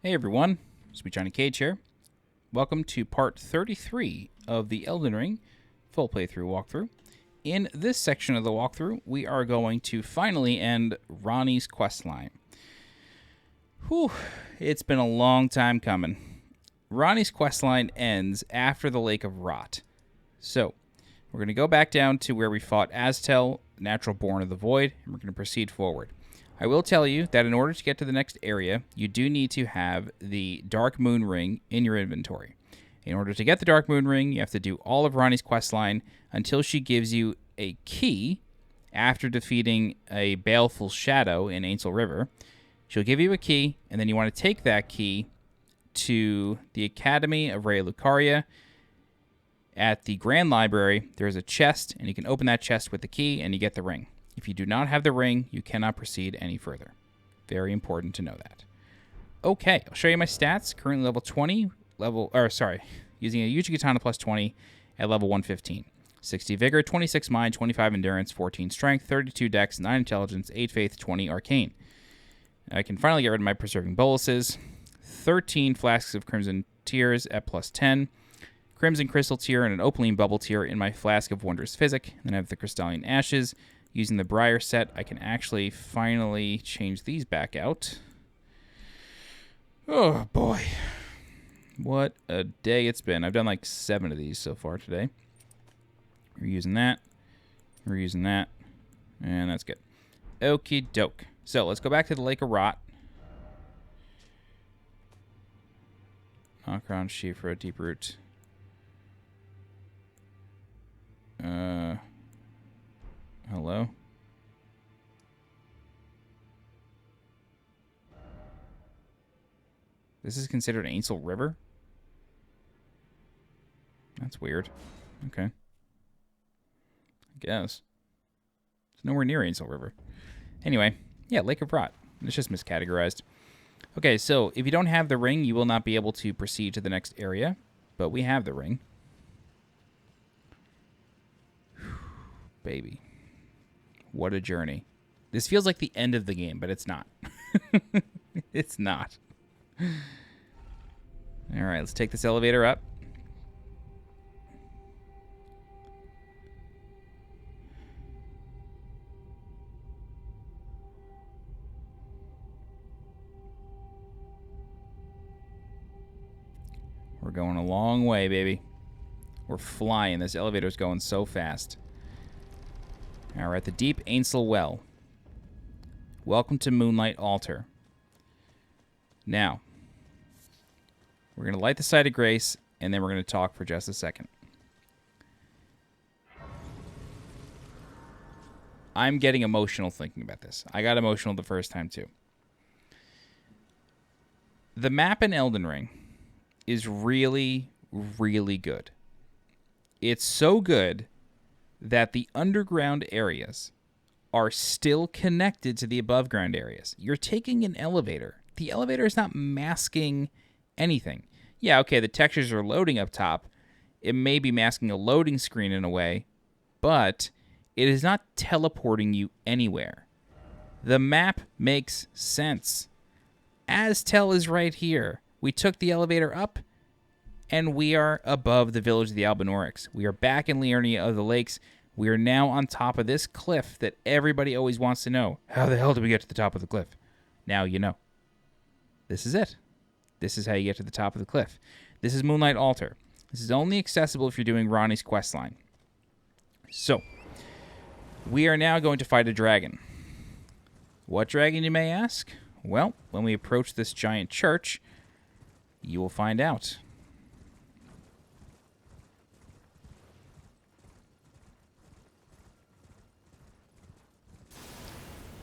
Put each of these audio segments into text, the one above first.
Hey everyone, SweetJohnnyCage here. Welcome to part 33 of the Elden Ring full playthrough walkthrough. In this section of the walkthrough, we are going to finally end Ranni's questline. Whew, it's been a long time coming. Ranni's questline ends after the Lake of Rot. So, we're going to go back down to where we fought Aztel, Natural Born of the Void, and we're going to proceed forward. I will tell you that in order to get to the next area, you do need to have the Dark Moon Ring in your inventory. In order to get the Dark Moon Ring, you have to do all of Ranni's questline until she gives you a key after defeating a Baleful Shadow in Ainsel River. She'll give you a key, and then you want to take that key to the Academy of Raya Lucaria. At the Grand Library, there's a chest, and you can open that chest with the key, and you get the ring. If you do not have the ring, you cannot proceed any further. Very important to know that. Okay, I'll show you my stats. Currently level 20, using a Yuji Katana plus 20 at level 115. 60 Vigor, 26 Mind, 25 Endurance, 14 Strength, 32 Dex, 9 Intelligence, 8 Faith, 20 Arcane. I can finally get rid of my Preserving Boluses. 13 Flasks of Crimson Tears at plus 10. Crimson Crystal Tear and an Opaline Bubble Tear in my Flask of Wondrous Physic. Then I have the Crystalline Ashes. Using the Briar set, I can actually finally change these back out. Oh, boy. What a day it's been. I've done like 7 of these so far today. We're using that. We're using that. And that's good. Okie doke. So, let's go back to the Lake of Rot. Knock-around Shifra, Deep Root. Hello? This is considered Ainsel River? That's weird. Okay. I guess. It's nowhere near Ainsel River. Anyway, yeah, Lake of Rot. It's just miscategorized. Okay, so if you don't have the ring, you will not be able to proceed to the next area. But we have the ring. Baby. What a journey. This feels like the end of the game, but it's not. It's not. All right, let's take this elevator up. We're going a long way, baby. We're flying. This elevator's going so fast. All right, the Deep Ainsel Well. Welcome to Moonlight Altar. Now, we're going to light the Site of Grace, and then we're going to talk for just a second. I'm getting emotional thinking about this. I got emotional the first time, too. The map in Elden Ring is really, really good. It's so good that the underground areas are still connected to the above ground areas. You're taking an elevator. The elevator is not masking anything. Yeah, okay, the textures are loading up top. It may be masking a loading screen in a way, but it is not teleporting you anywhere. The map makes sense. Aztel is right here. We took the elevator up, and we are above the village of the Albinaurics. We are back in Liurnia of the Lakes. We are now on top of this cliff that everybody always wants to know. How the hell did we get to the top of the cliff? Now you know. This is it. This is how you get to the top of the cliff. This is Moonlight Altar. This is only accessible if you're doing Ranni's questline. So, we are now going to fight a dragon. What dragon, you may ask? Well, when we approach this giant church, you will find out.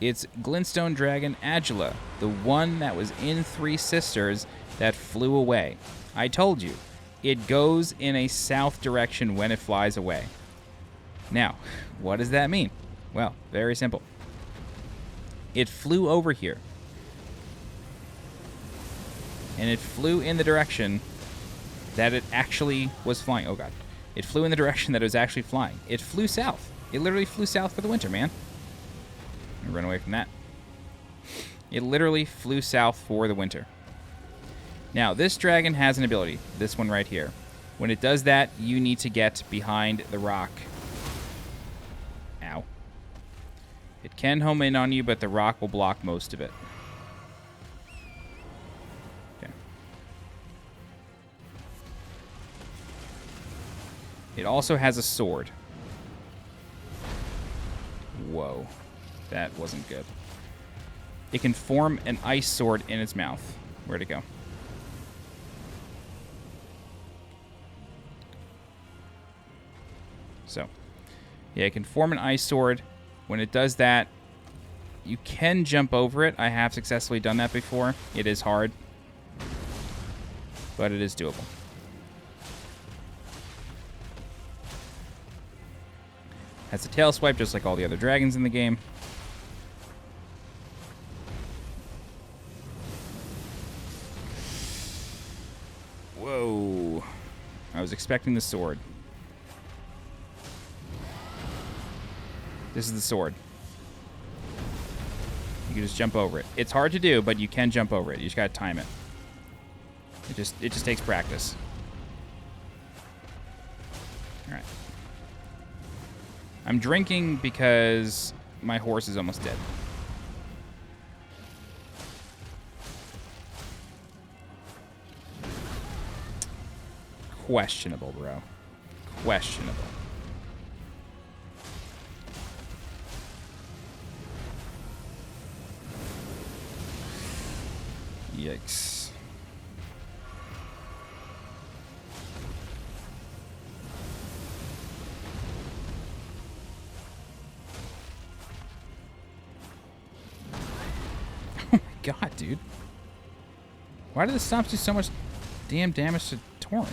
It's Glintstone Dragon Adula, the one that was in Three Sisters that flew away. I told you, it goes in a south direction when it flies away. Now, what does that mean? Well, very simple. It flew over here. And it flew in the direction that it actually was flying. Oh, God. It flew in the direction that it was actually flying. It flew south. It literally flew south for the winter, man. Run away from that. It literally flew south for the winter. Now, this dragon has an ability. This one right here. When it does that, you need to get behind the rock. Ow. It can home in on you, but the rock will block most of it. Okay. It also has a sword. Whoa. That wasn't good. It can form an ice sword in its mouth. Where'd it go? So, yeah, it can form an ice sword. When it does that, you can jump over it. I have successfully done that before. It is hard, but it is doable. Has a tail swipe just like all the other dragons in the game. Whoa. I was expecting the sword. This is the sword. You can just jump over it. It's hard to do, but you can jump over it. You just gotta time it. It just takes practice. Alright. I'm drinking because my horse is almost dead. Questionable, bro. Questionable. Yikes. Oh my god, dude. Why do the stomps do so much damn damage to Torrent?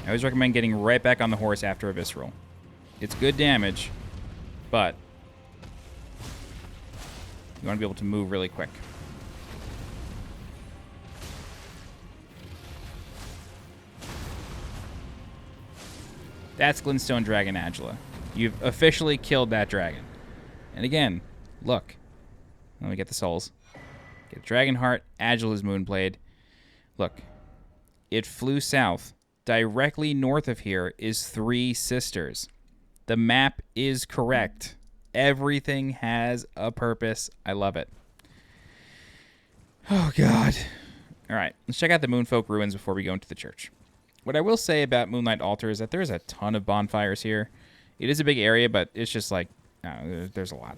I always recommend getting right back on the horse after a visceral. It's good damage, but you want to be able to move really quick. That's Glintstone Dragon Adula. You've officially killed that dragon. And again, look. Let me get the souls. Get Dragon Heart, Adula's Moonblade. Look. It flew south. Directly north of here is 3 sisters. The map is correct. Everything has a purpose. I love it. Oh, God. All right, let's check out the Moonfolk Ruins before we go into the church. What I will say about Moonlight Altar is that there's a ton of bonfires here. It is a big area, but it's just like, there's a lot.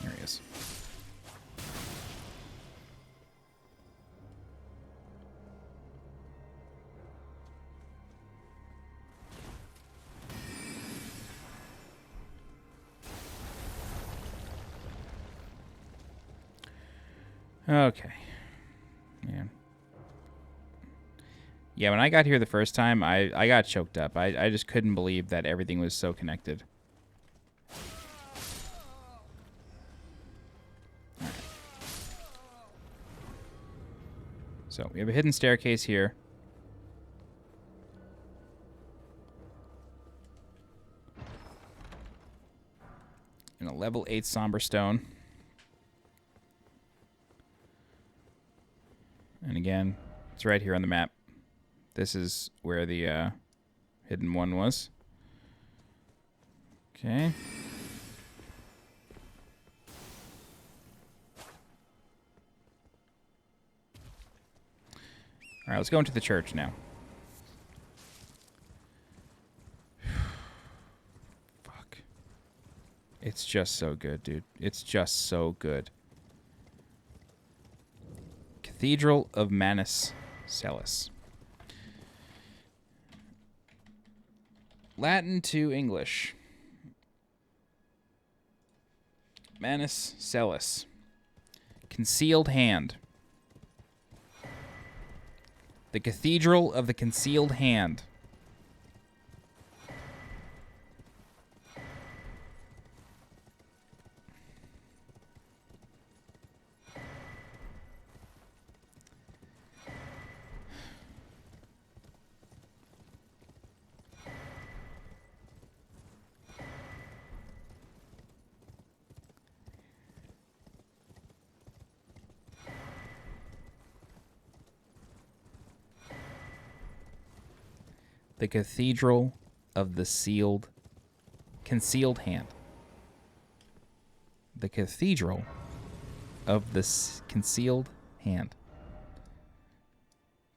There he is. Okay. Man. Yeah, when I got here the first time, I got choked up. I just couldn't believe that everything was so connected. All right. So, we have a hidden staircase here. And a level 8 Somber Stone. And again, it's right here on the map. This is where the hidden one was. Okay. All right, let's go into the church now. Fuck. It's just so good, dude. It's just so good. Cathedral of Manus, Celes. Latin to English. Manus, Celes. Concealed Hand. The Cathedral of the Concealed Hand. The Cathedral of the Concealed Hand. The Cathedral of the Concealed Hand.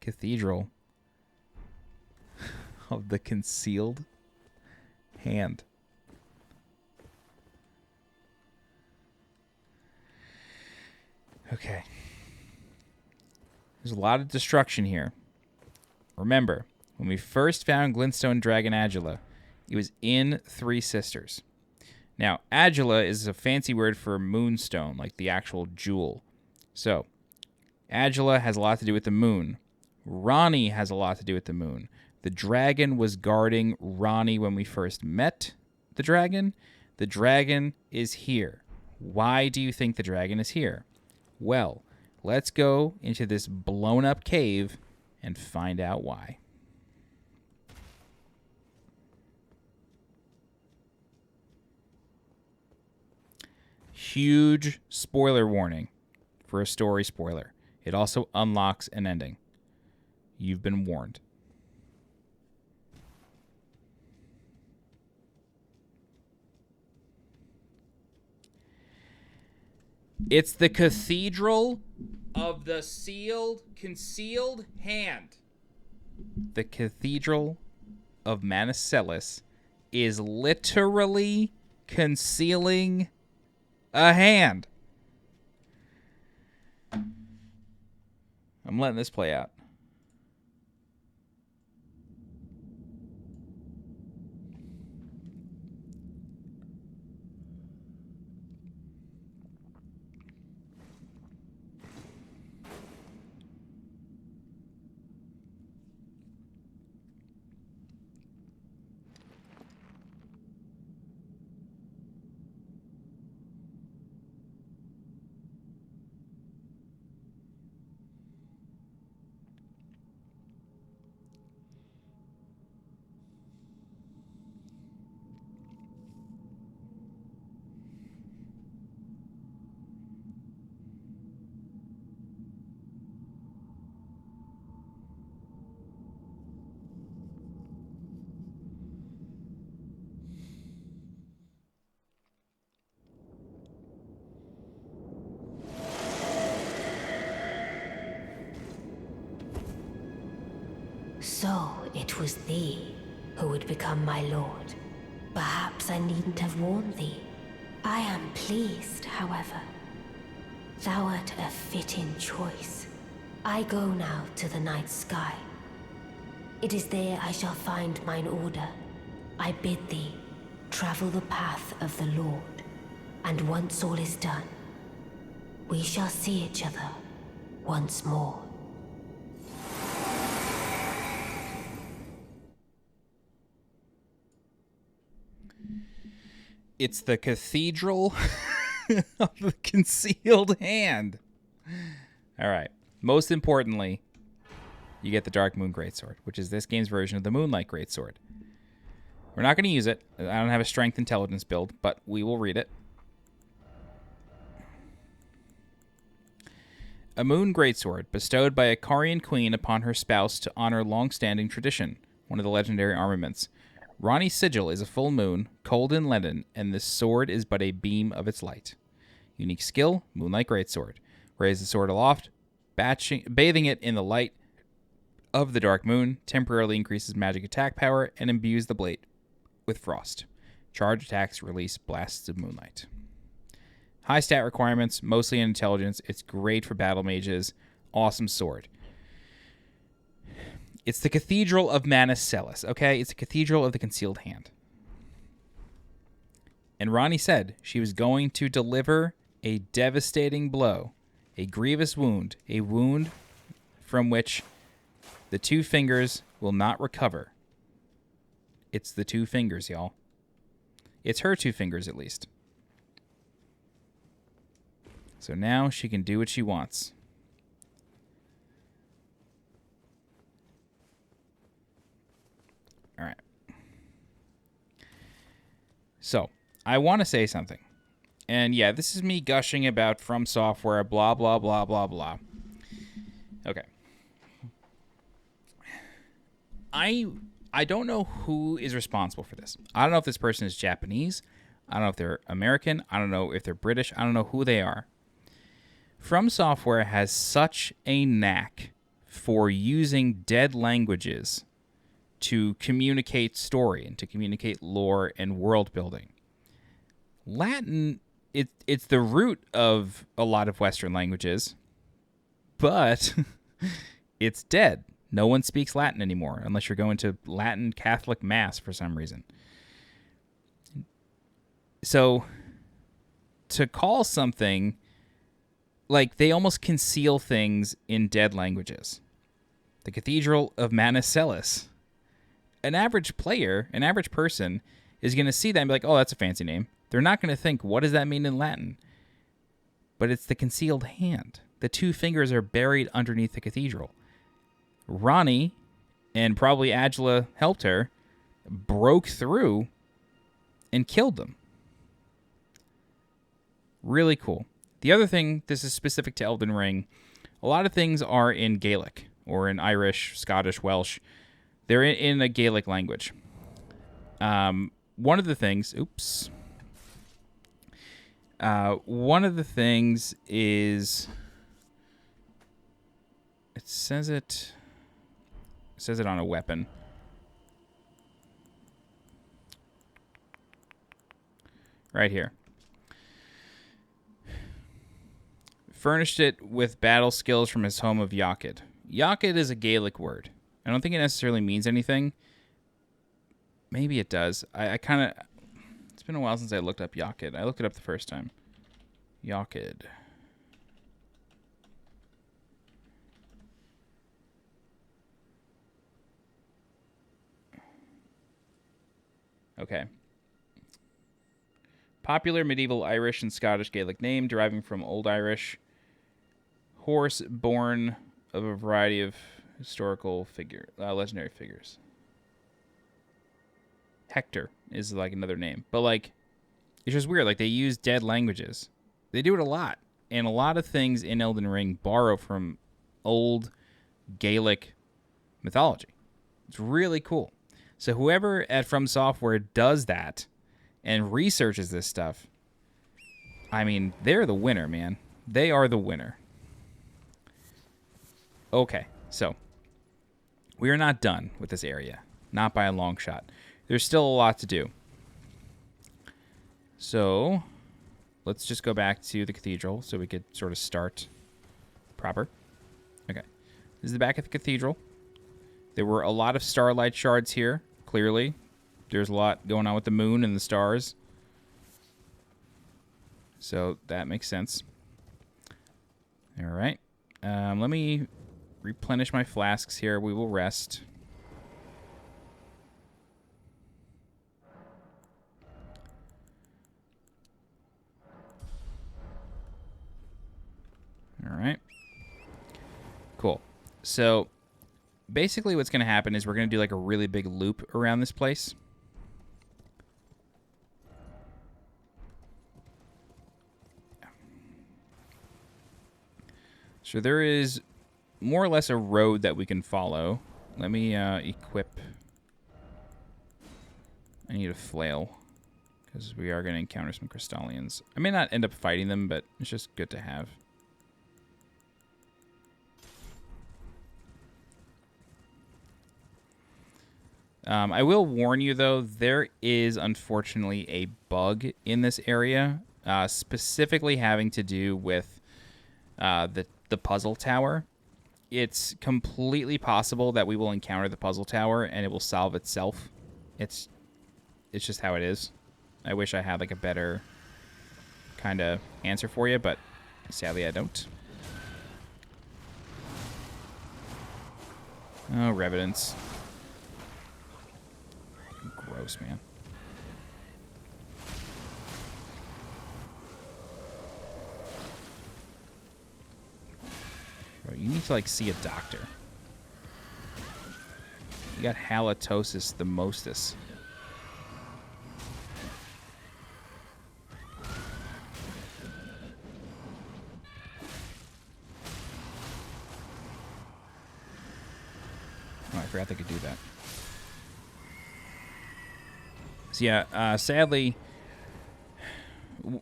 Cathedral of the Concealed Hand. Okay. There's a lot of destruction here. Remember, when we first found Glintstone Dragon Adula, it was in Three Sisters. Now, Adula is a fancy word for moonstone, like the actual jewel. So, Adula has a lot to do with the moon. Ranni has a lot to do with the moon. The dragon was guarding Ranni when we first met the dragon. The dragon is here. Why do you think the dragon is here? Well, let's go into this blown-up cave and find out why. Huge spoiler warning for a story spoiler. It also unlocks an ending. You've been warned. It's the Cathedral of the Concealed Hand. The Cathedral of Manus Celes is literally concealing a hand. I'm letting this play out. So it was thee who would become my lord. Perhaps I needn't have warned thee. I am pleased, however. Thou art a fitting choice. I go now to the night sky. It is there I shall find mine order. I bid thee travel the path of the Lord, and once all is done, we shall see each other once more. It's the Cathedral of the Concealed Hand. All right. Most importantly, you get the Dark Moon Greatsword, which is this game's version of the Moonlight Greatsword. We're not going to use it. I don't have a strength intelligence build, but we will read it. A Moon Greatsword, bestowed by a Carian queen upon her spouse to honor long-standing tradition, one of the legendary armaments. Ranni's sigil is a full moon, cold and leaden, and this sword is but a beam of its light. Unique skill, Moonlight Greatsword. Raise the sword aloft, bathing it in the light of the dark moon, temporarily increases magic attack power, and imbues the blade with frost. Charge attacks release blasts of moonlight. High stat requirements, mostly in intelligence. It's great for battle mages. Awesome sword. It's the Cathedral of Manus Celes, okay? It's the Cathedral of the Concealed Hand. And Ranni said she was going to deliver a devastating blow, a grievous wound, a wound from which the two fingers will not recover. It's the two fingers, y'all. It's her two fingers, at least. So now she can do what she wants. All right. So, I want to say something. And yeah, this is me gushing about From Software, blah, blah, blah, blah, blah. Okay. I don't know who is responsible for this. I don't know if this person is Japanese. I don't know if they're American. I don't know if they're British. I don't know who they are. From Software has such a knack for using dead languages to communicate story and to communicate lore and world building. Latin, it's the root of a lot of Western languages, but it's dead. No one speaks Latin anymore unless you're going to Latin Catholic Mass for some reason. So to call something, like, they almost conceal things in dead languages. The Cathedral of Manus Celes. An average player, an average person, is going to see that and be like, oh, that's a fancy name. They're not going to think, what does that mean in Latin? But it's the concealed hand. The two fingers are buried underneath the cathedral. Ranni, and probably Adula helped her, broke through and killed them. Really cool. The other thing, this is specific to Elden Ring, a lot of things are in Gaelic, or in Irish, Scottish, Welsh. They're in a Gaelic language. One of the things... Oops. One of the things is... It says it on a weapon. Right here. Furnished it with battle skills from his home of Yakid. Yakid is a Gaelic word. I don't think it necessarily means anything. Maybe it does. I kind of... It's been a while since I looked up Yakid. I looked it up the first time. Yakid. Okay. Popular medieval Irish and Scottish Gaelic name deriving from Old Irish. Horse born of a variety of historical legendary figures. Hector is like another name. But like, it's just weird. Like, they use dead languages. They do it a lot. And a lot of things in Elden Ring borrow from old Gaelic mythology. It's really cool. So whoever at From Software does that and researches this stuff, I mean, they're the winner, man. They are the winner. Okay, so we are not done with this area. Not by a long shot. There's still a lot to do. So let's just go back to the cathedral so we could sort of start proper. Okay, this is the back of the cathedral. There were a lot of starlight shards here, clearly. There's a lot going on with the moon and the stars. So that makes sense. All right. Let me replenish my flasks here. We will rest. All right. Cool. So basically what's going to happen is we're going to do like a really big loop around this place. So there is more or less a road that we can follow. Let me equip. I need a flail because we are going to encounter some Crystallians. I may not end up fighting them, but it's just good to have. I will warn you, though, there is unfortunately a bug in this area, specifically having to do with the puzzle tower. it's completely possible that we will encounter the puzzle tower and it will solve itself. It's just how it is. I wish I had like a better kind of answer for you, but sadly I don't. Oh, Revenants. Gross, man. Bro, you need to like see a doctor. You got halitosis the mostest. Oh, I forgot they could do that. So yeah, sadly,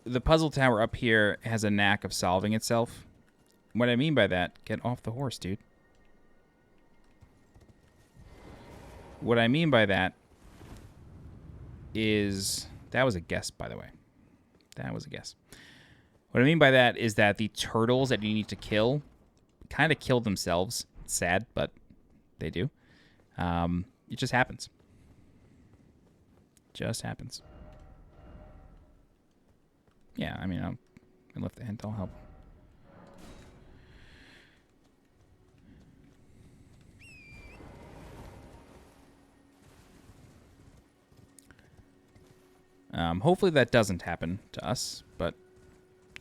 the puzzle tower up here has a knack of solving itself. What I mean by that, get off the horse, dude. What I mean by that is, that was a guess, by the way. That was a guess. What I mean by that is that the turtles that you need to kill kind of kill themselves. It's sad, but they do. It just happens. Just happens. Yeah, I mean, I left the hint. I'll help. Hopefully that doesn't happen to us, but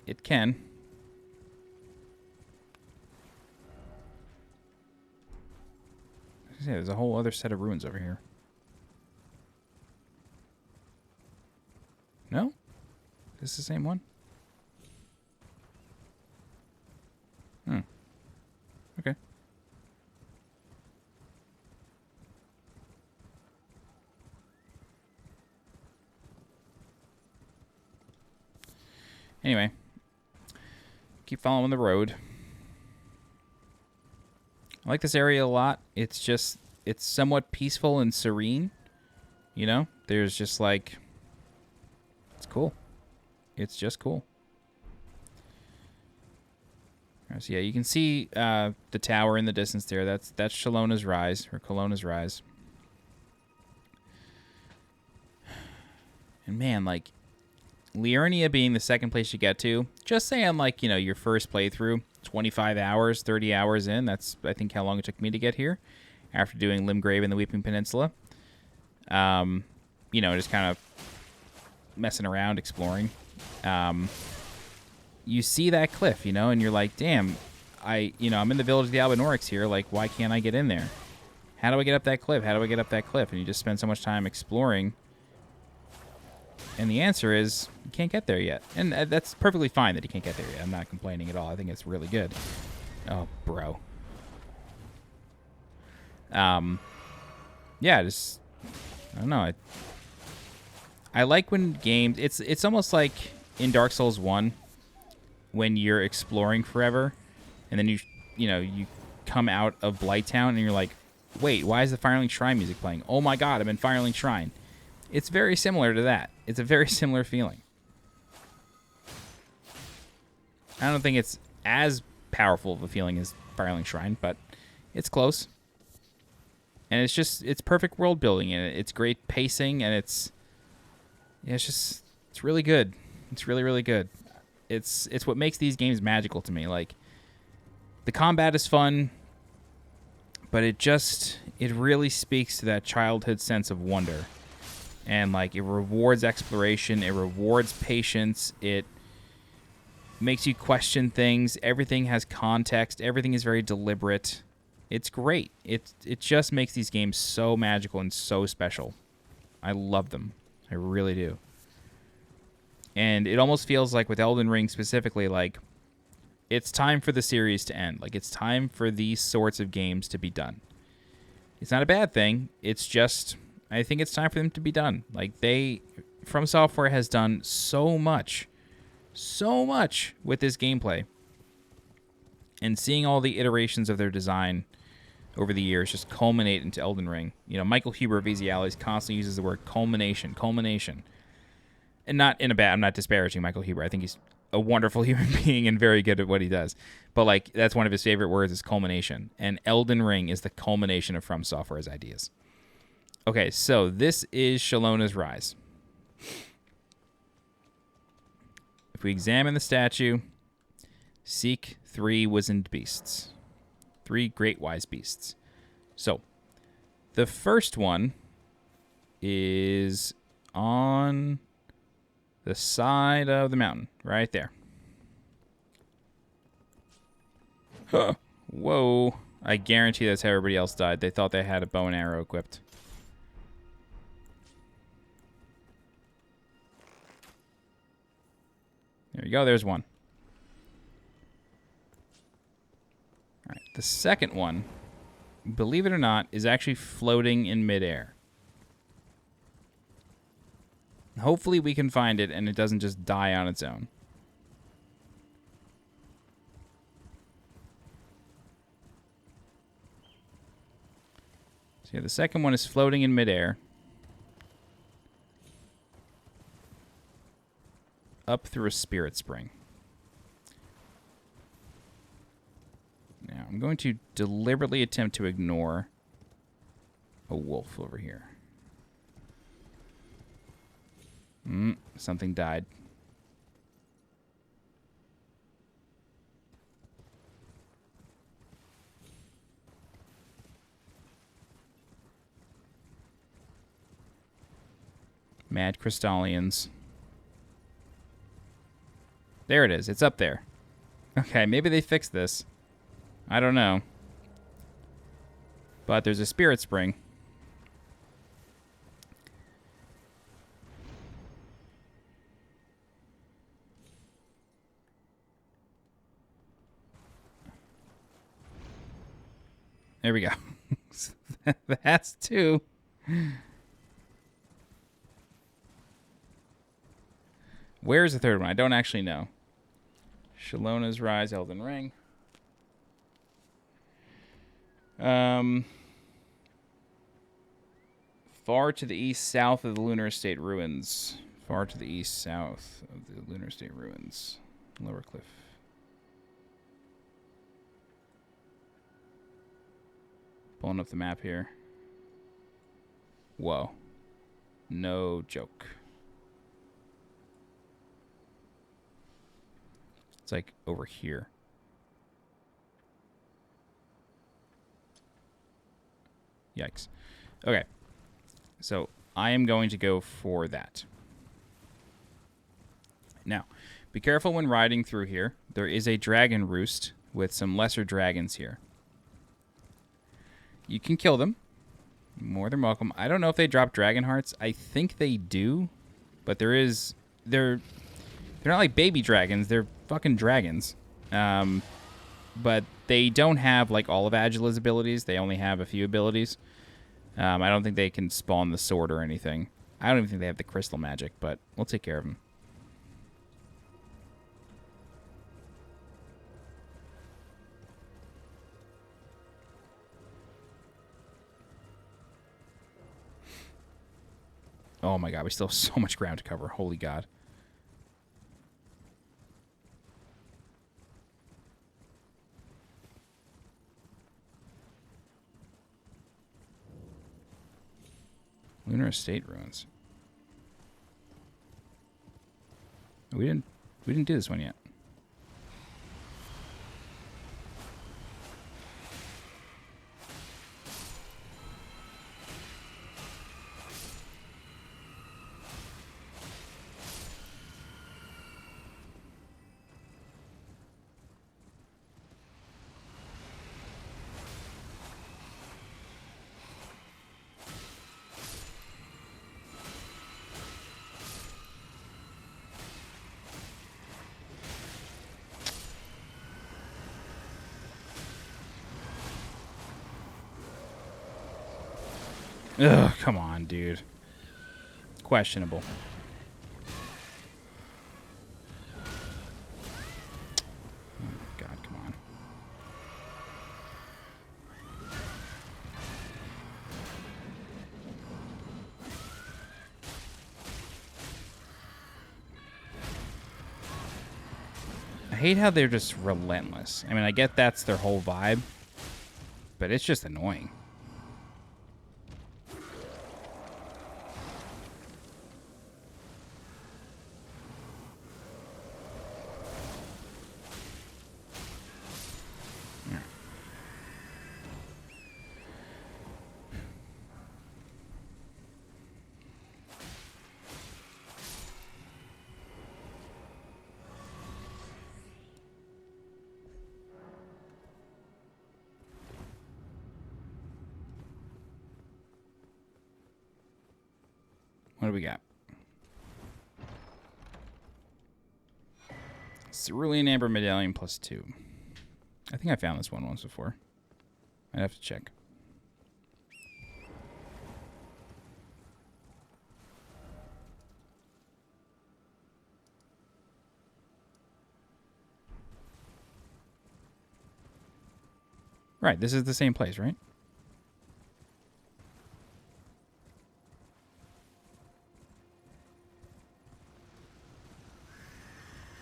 it can. Yeah, there's a whole other set of ruins over here. No? Is this the same one? Okay. Anyway, keep following the road. I like this area a lot. It's just, it's somewhat peaceful and serene. You know, there's just like, it's cool. It's just cool. So yeah, you can see the tower in the distance there. That's Chelona's Rise, or Chelona's Rise. And man, like, Liurnia being the second place you get to, just saying, like, you know, your first playthrough, 25 hours, 30 hours in, that's, I think, how long it took me to get here, after doing Limgrave and the Weeping Peninsula. You know, just kind of messing around, exploring. You see that cliff, you know, and you're like, damn, I'm in the village of the Albinorics here, like, why can't I get in there? How do I get up that cliff? How do I get up that cliff? And you just spend so much time exploring. And the answer is, you can't get there yet. And that's perfectly fine that you can't get there yet. I'm not complaining at all. I think it's really good. Oh, bro. Yeah, just, I don't know. I like when games, it's almost like in Dark Souls 1, when you're exploring forever, and then you come out of Blighttown, and you're like, wait, why is the Firelink Shrine music playing? Oh my god, I'm in Firelink Shrine. It's very similar to that. It's a very similar feeling. I don't think it's as powerful of a feeling as Firelink Shrine, but it's close. And it's perfect world building, and it's great pacing, and it's really good. It's really, really good. It's what makes these games magical to me. Like, the combat is fun, but it really speaks to that childhood sense of wonder. And, like, it rewards exploration, it rewards patience, it makes you question things, everything has context, everything is very deliberate. It's great. It just makes these games so magical and so special. I love them. I really do. And it almost feels like with Elden Ring specifically, like, it's time for the series to end. Like, it's time for these sorts of games to be done. It's not a bad thing. It's just, I think it's time for them to be done. Like, From Software has done so much with this gameplay. And seeing all the iterations of their design over the years just culminate into Elden Ring. You know, Michael Huber of Easyallies constantly uses the word culmination. And not in a bad, I'm not disparaging Michael Huber. I think he's a wonderful human being and very good at what he does. But like that's one of his favorite words is culmination. And Elden Ring is the culmination of From Software's ideas. Okay, so this is Chelona's Rise. If we examine the statue, seek 3 wizened beasts. 3 great wise beasts. So, the first one is on the side of the mountain, right there. Whoa. I guarantee that's how everybody else died. They thought they had a bow and arrow equipped. There you go. There's one. All right. The second one, believe it or not, is actually floating in midair. Hopefully we can find it and it doesn't just die on its own. So yeah, the second one is floating in midair. Up through a spirit spring. Now, I'm going to deliberately attempt to ignore a wolf over here. Something died. Mad Crystallians. There it is. It's up there. Okay, maybe they fixed this. I don't know. But there's a spirit spring. There we go. That's 2. Where's the third one? I don't actually know. Chelona's Rise, Elden Ring. Far to the east, south of the Lunar Estate Ruins. Far to the east, south of the Lunar Estate Ruins. Lower Cliff. Pulling up the map here. Whoa. No joke. It's like over here. Yikes. Okay. So I am going to go for that. Now, be careful when riding through here. There is a dragon roost with some lesser dragons here. You can kill them. More than welcome. I don't know if they drop dragon hearts. I think they do. But they're not like baby dragons. They're fucking dragons. But they don't have like all of Adula's abilities. They only have a few abilities. I don't think they can spawn the sword or anything. I don't even think they have the crystal magic, but we'll take care of them. Oh my god, we still have so much ground to cover. Holy god. Lunar Estate Ruins. We didn't do this one yet. Ugh, come on, dude. Questionable. Oh, God, come on. I hate how they're just relentless. I mean, I get that's their whole vibe, but it's just annoying. What do we got? Cerulean Amber Medallion +2. I think I found this one once before. I'd have to check. Right, this is the same place, right?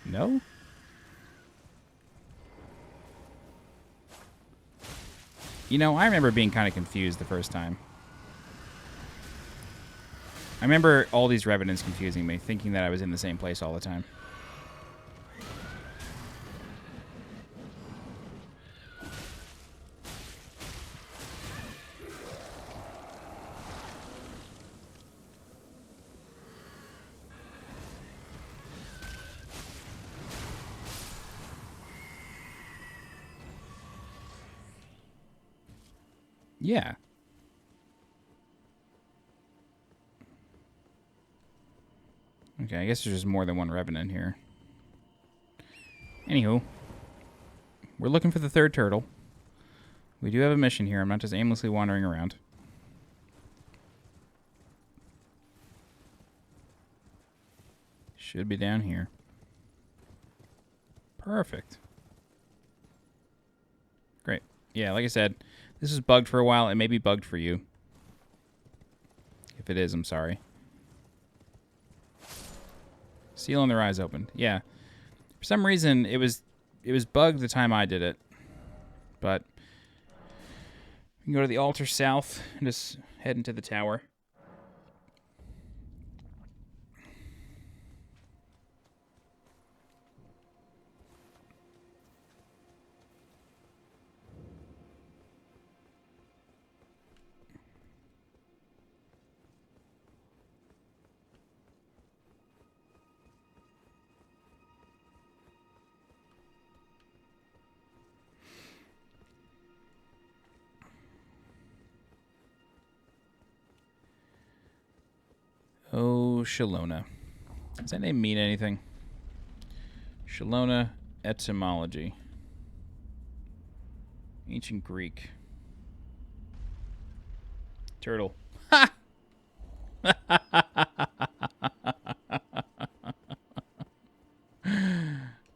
No? You know, I remember being kind of confused the first time. I remember all these revenants confusing me, thinking that I was in the same place all the time. Yeah. Okay, I guess there's just more than one revenant here. Anywho, we're looking for the third turtle. We do have a mission here. I'm not just aimlessly wandering around. Should be down here. Perfect. Great. Yeah, like I said, this was bugged for a while. It may be bugged for you. If it is, I'm sorry. Seal on their eyes opened. Yeah. For some reason, it was bugged the time I did it. But you can go to the altar south and just head into the tower. Oh, Chelona. Does that name mean anything? Chelona etymology. Ancient Greek. Turtle. Ha!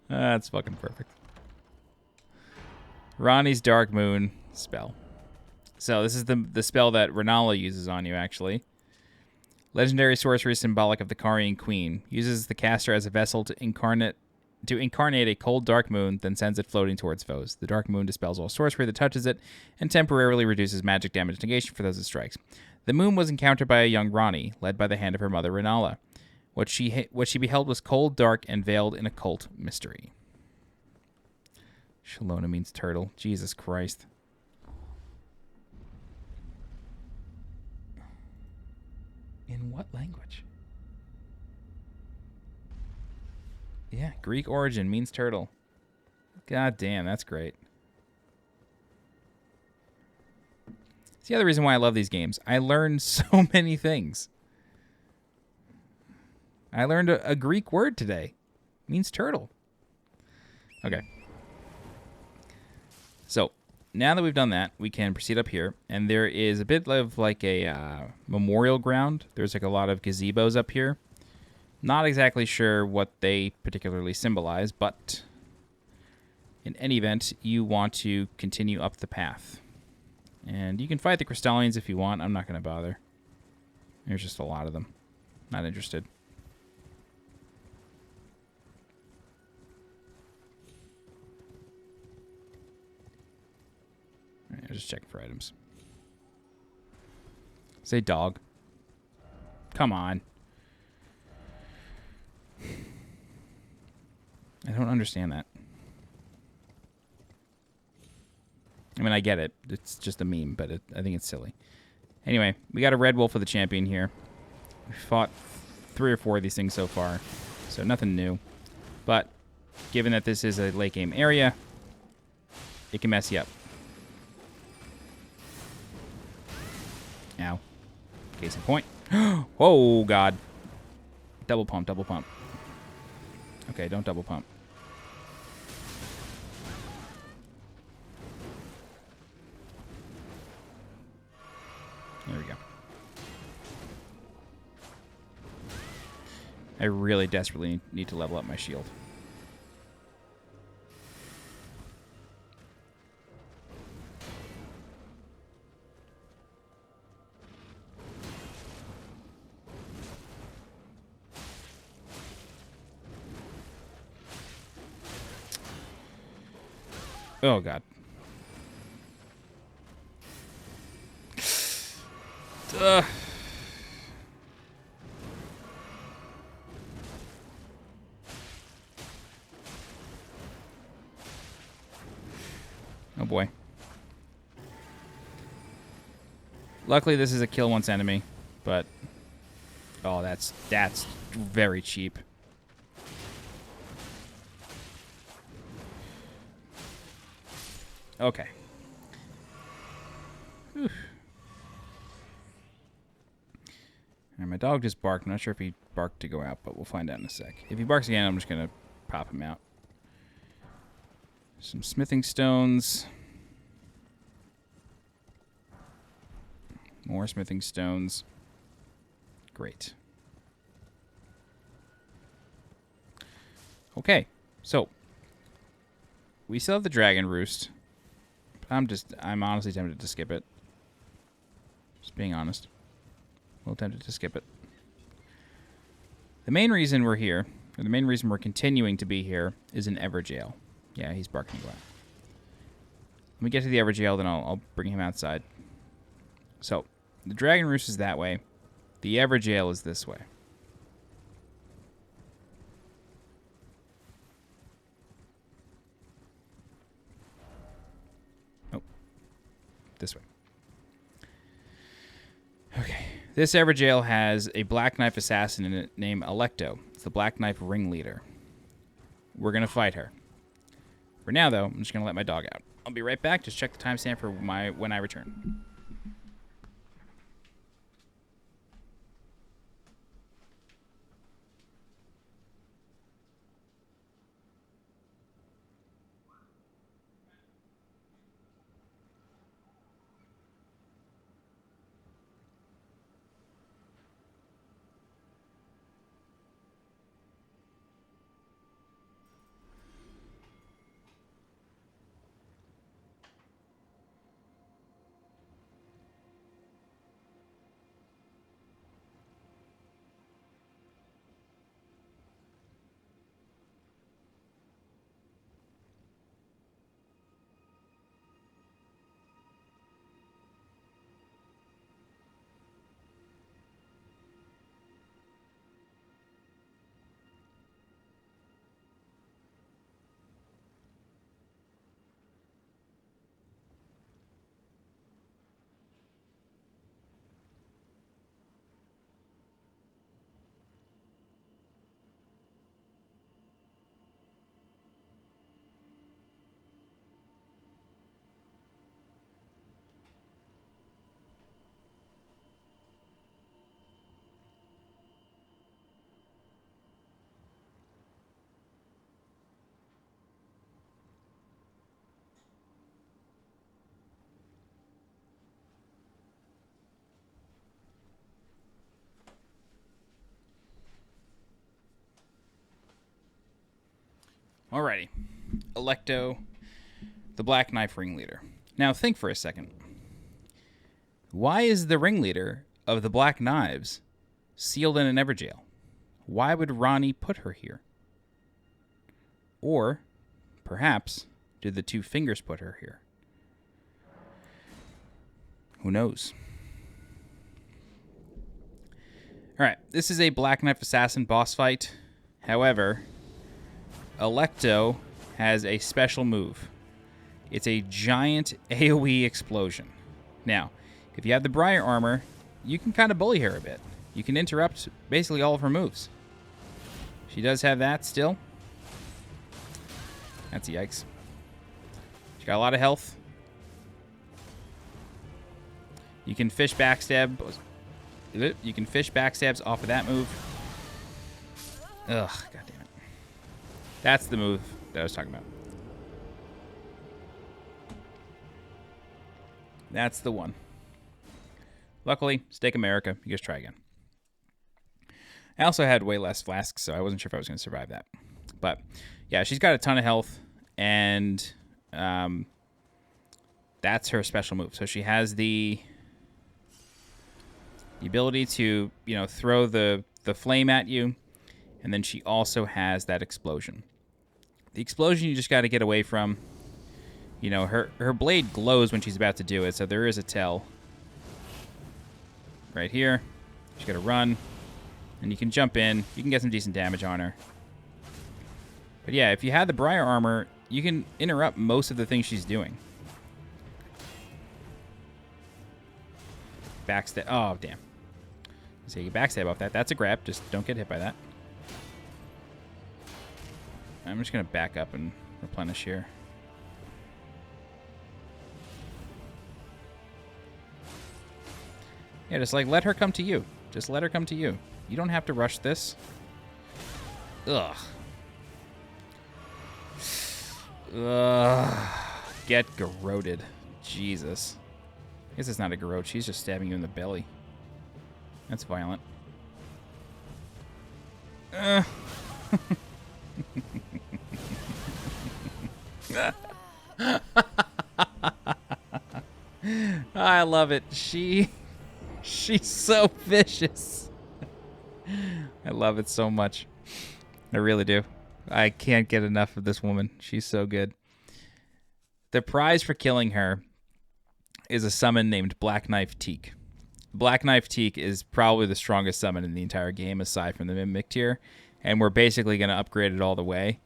That's fucking perfect. Ranni's Dark Moon spell. So this is the spell that Rennala uses on you, actually. Legendary sorcery symbolic of the Carian Queen. Uses the caster as a vessel to incarnate a cold dark moon, then sends it floating towards foes. The dark moon dispels all sorcery that touches it, and temporarily reduces magic damage negation for those it strikes. The moon was encountered by a young Ranni, led by the hand of her mother Rennala. What she beheld was cold, dark, and veiled in occult mystery. Chelona means turtle. Jesus Christ. In what language? Yeah, Greek origin means turtle. God damn, that's great. It's the other reason why I love these games. I learned so many things. I learned a Greek word today. It means turtle. Okay. So, now that we've done that, we can proceed up here. And there is a bit of like a memorial ground. There's like a lot of gazebos up here. Not exactly sure what they particularly symbolize, but in any event, you want to continue up the path. And you can fight the Questlines if you want. I'm not going to bother. There's just a lot of them. Not interested. just checking for items. Say dog. Come on. I don't understand that. I mean, I get it. It's just a meme, but I think it's silly. Anyway, we got a red wolf of the champion here. We fought 3 or 4 of these things so far, so nothing new. But given that this is a late game area, it can mess you up. Ow. Case in point. Oh, God. Double pump, double pump. Okay, don't double pump. There we go. I really desperately need to level up my shield. Oh, God. Oh, boy. Luckily, this is a kill once enemy, but... Oh, that's very cheap. Okay. Whew. And my dog just barked. I'm not sure if he barked to go out, but we'll find out in a sec. If he barks again, I'm just going to pop him out. Some smithing stones. More smithing stones. Great. Okay, so we still have the dragon roost. I'm honestly tempted to skip it. Just being honest. A little tempted to skip it. The main reason we're here, or the main reason we're continuing to be here, is an Everjail. Yeah, he's barking away. Let me get to the Everjail, then I'll bring him outside. So, the dragon roost is that way. The Everjail is this way. This way. Okay. This Everjail has a Black Knife assassin in it named Alecto. It's the Black Knife Ringleader. We're going to fight her. For now, though, I'm just going to let my dog out. I'll be right back. Just check the timestamp for when I return. Alrighty. Alecto, the Black Knife Ringleader. Now think for a second. Why is the Ringleader of the Black Knives sealed in an Everjail? Why would Ranni put her here? Or, perhaps, did the Two Fingers put her here? Who knows? Alright, this is a Black Knife Assassin boss fight. However, Alecto has a special move. It's a giant AoE explosion. Now, if you have the Briar armor, you can kind of bully her a bit. You can interrupt basically all of her moves. She does have that still. That's yikes. She got a lot of health. You can fish backstab. You can fish backstabs off of that move. Ugh, god damn it. That's the move that I was talking about. That's the one. Luckily, Steak America. You just try again. I also had way less flasks, so I wasn't sure if I was going to survive that. But, yeah, she's got a ton of health, and that's her special move. So she has the ability to, throw the flame at you, and then she also has that explosion. The explosion you just got to get away from. Her blade glows when she's about to do it, so there is a tell. Right here. She's got to run, and you can jump in. You can get some decent damage on her. But yeah, if you have the Briar armor, you can interrupt most of the things she's doing. Backstab. Oh, damn. So you can backstab off that. That's a grab. Just don't get hit by that. I'm just going to back up and replenish here. Yeah, just let her come to you. Just let her come to you. You don't have to rush this. Ugh. Ugh. Get garroted. Jesus. I guess it's not a garrote. She's just stabbing you in the belly. That's violent. I love it. She's so vicious. I love it so much. I really do. I can't get enough of this woman. She's so good. The prize for killing her is a summon named Black Knife Tiche. Black Knife Tiche is probably the strongest summon in the entire game aside from the Mimic tier, and we're basically going to upgrade it all the way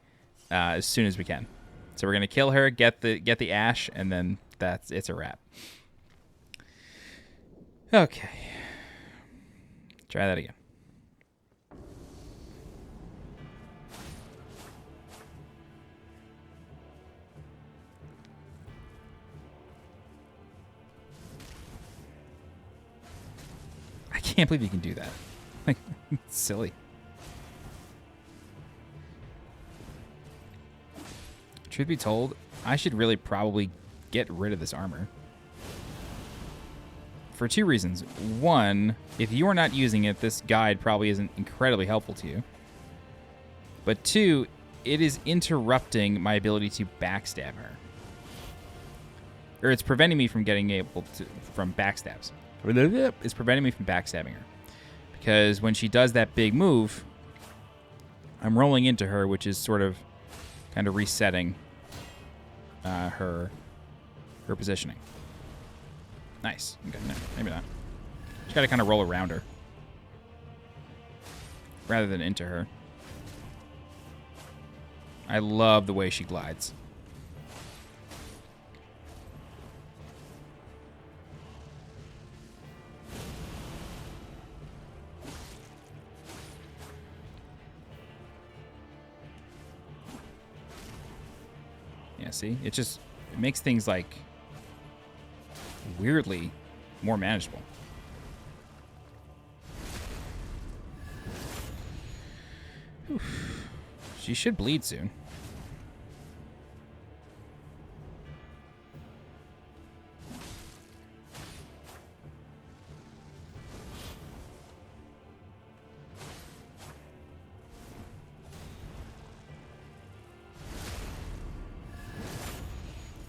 as soon as we can. So we're going to kill her, get the ash, and then it's a wrap. Okay. Try that again. I can't believe you can do that. Like, it's silly. Truth be told, I should really probably get rid of this armor. For two reasons. One, if you are not using it, this guide probably isn't incredibly helpful to you. But two, it is interrupting my ability to backstab her. Or it's preventing me from from backstabs. It's preventing me from backstabbing her. Because when she does that big move, I'm rolling into her, which is sort of kind of resetting her positioning. Nice. Okay, no, maybe not. Just gotta kind of roll around her rather than into her. I love the way she glides. Yeah, see? It makes things like weirdly more manageable. Oof. She should bleed soon.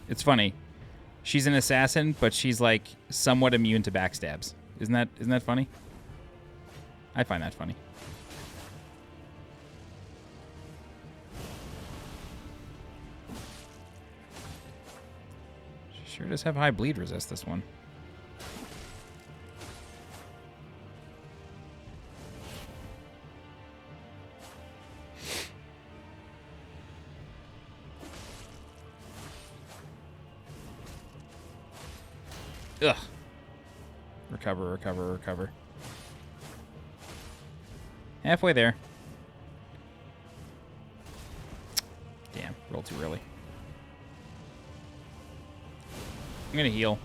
It's funny. She's an assassin, but she's like somewhat immune to backstabs. Isn't that funny? I find that funny. She sure does have high bleed resist, this one. Ugh. Recover, recover, recover. Halfway there. Damn, rolled too early. I'm gonna heal.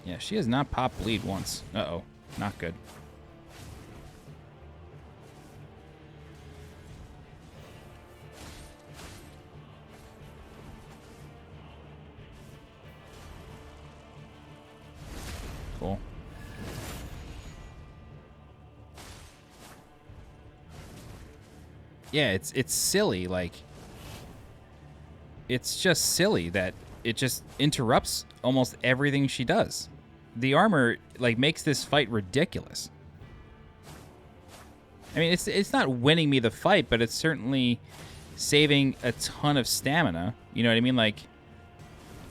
Yeah, she has not popped Blaidd once. Uh-oh. Not good. Cool. Yeah, it's silly, like... It's just silly that it just interrupts almost everything she does. The armor, like, makes this fight ridiculous. I mean, it's not winning me the fight, but it's certainly saving a ton of stamina. You know what I mean? Like,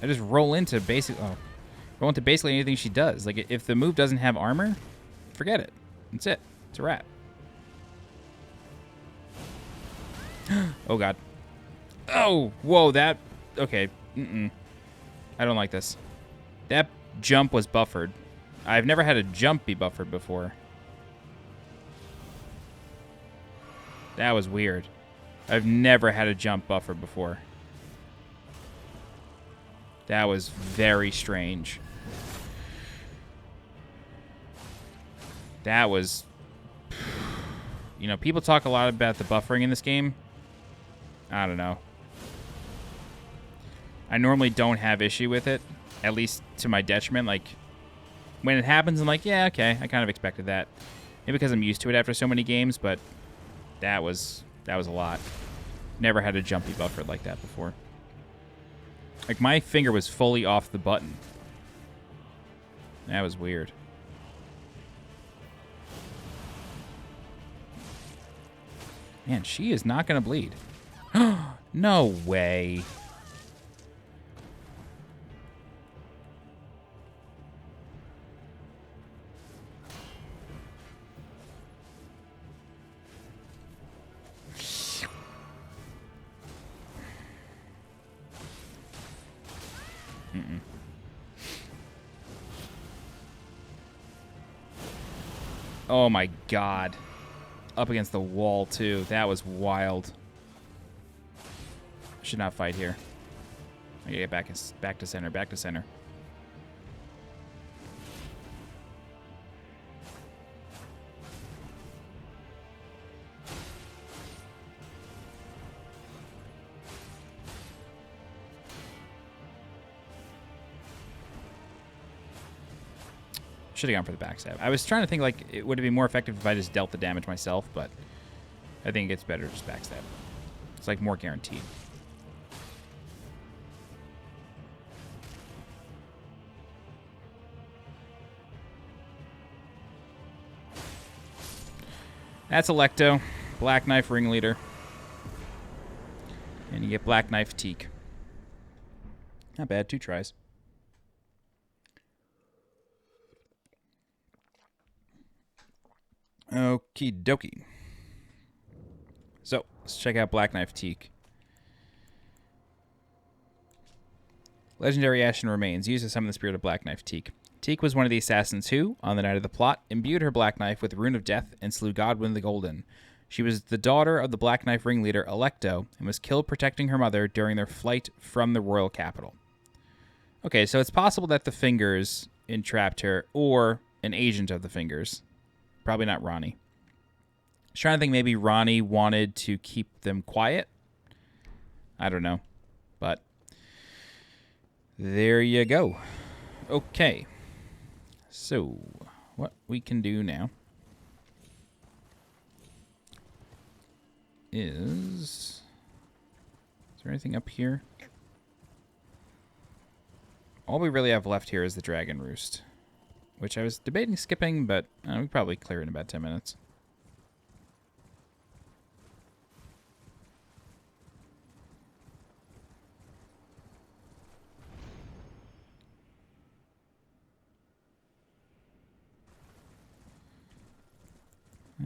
I just roll into basically anything she does. Like, if the move doesn't have armor, forget it. That's it. It's a wrap. Oh, God. Oh, whoa, that... Okay. I don't like this. That jump was buffered. I've never had a jump be buffered before. That was weird. I've never had a jump buffered before. That was very strange. That was... You know, people talk a lot about the buffering in this game. I don't know. I normally don't have issue with it, at least to my detriment. Like, when it happens, I'm like, yeah, okay, I kind of expected that. Maybe because I'm used to it after so many games, but that was a lot. Never had a jumpy buffer like that before. Like, my finger was fully off the button. That was weird. Man, she is not going to bleed. No way. Oh my God. Up against the wall, too. That was wild. Should not fight here. I gotta get back to center, back to center. Should have gone for the backstab. I was trying to think, like, it would have been more effective if I just dealt the damage myself, but I think it's better to just backstab. It's, like, more guaranteed. That's Alecto. Black Knife Ringleader. And you get Black Knife Tiche. Not bad. 2 tries. Okie dokie. So, let's check out Black Knife Tiche. Legendary Ashen Remains. Used to summon the spirit of Black Knife Tiche. Tiche was one of the assassins who, on the night of the plot, imbued her Black Knife with the Rune of Death and slew Godwyn the Golden. She was the daughter of the Black Knife ringleader Alecto and was killed protecting her mother during their flight from the royal capital. Okay, so it's possible that the Fingers entrapped her, or an agent of the Fingers. Probably not Ranni. I was trying to think maybe Ranni wanted to keep them quiet. I don't know. But there you go. Okay. So, what we can do now is there anything up here? All we really have left here is the Dragon Roost, which I was debating skipping, but we probably clear in about 10 minutes.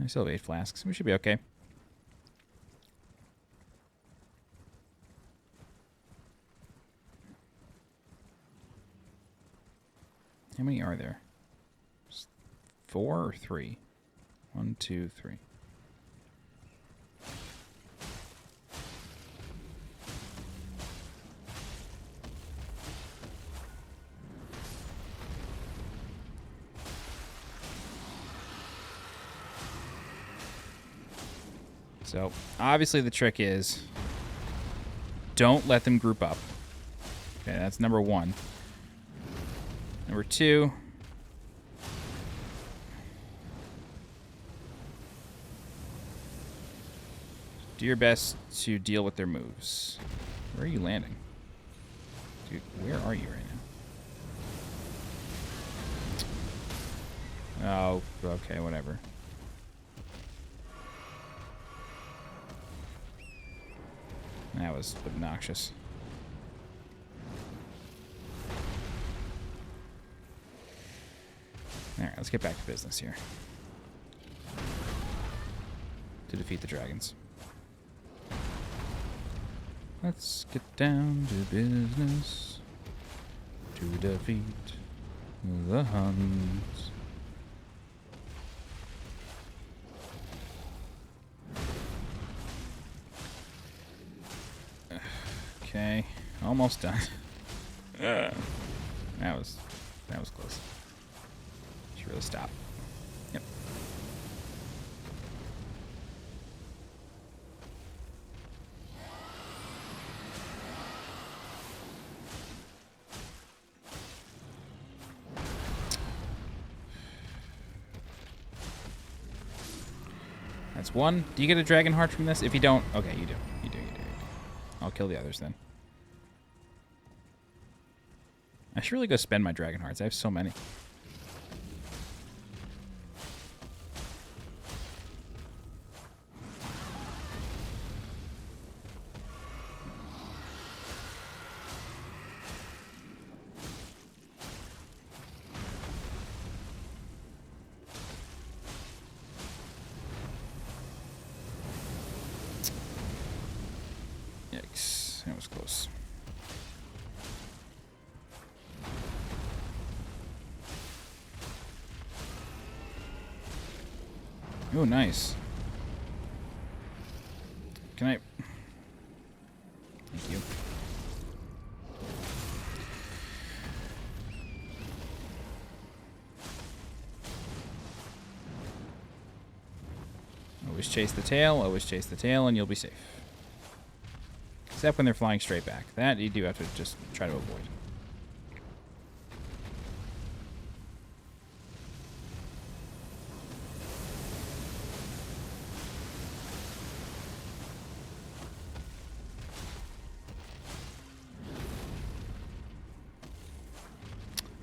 I still have 8 flasks. We should be okay. How many are there? 4 or 3? 1, 2, 3. So, obviously the trick is don't let them group up. Okay, that's number 1. Number 2, do your best to deal with their moves. Where are you landing? Dude, where are you right now? Oh, okay, whatever. That was obnoxious. Alright, let's get back to business here. To defeat the dragons. Let's get down to business. To defeat the Huns. Okay, almost done. That was close. Should really stop. Yep. That's 1. Do you get a dragon heart from this? If you don't, okay, you do. You do. I'll kill the others then. I should really go spend my dragon hearts. I have so many. Yikes. That was close. Oh, nice. Can I... Thank you. Always chase the tail, and you'll be safe. Except when they're flying straight back. That you do have to just try to avoid.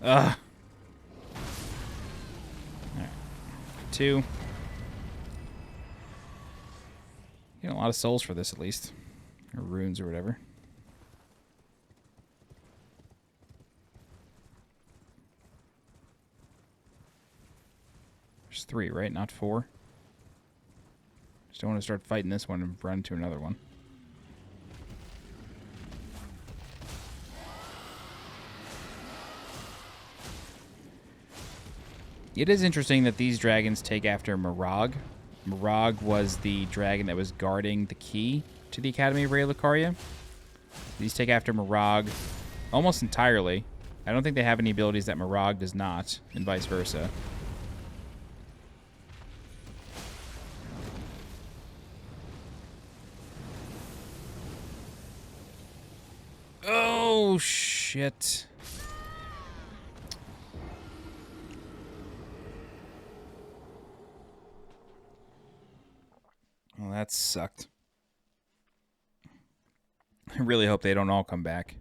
Ugh. Alright. 2. Getting a lot of souls for this, at least. Or runes or whatever. There's 3, right? Not 4. Just don't want to start fighting this one and run to another one. It is interesting that these dragons take after Mirag. Mirag was the dragon that was guarding the key to the Academy of Lucaria. These take after Mirag almost entirely. I don't think they have any abilities that Mirag does not, and vice versa. Oh, shit. Well, that sucked. I really hope they don't all come back.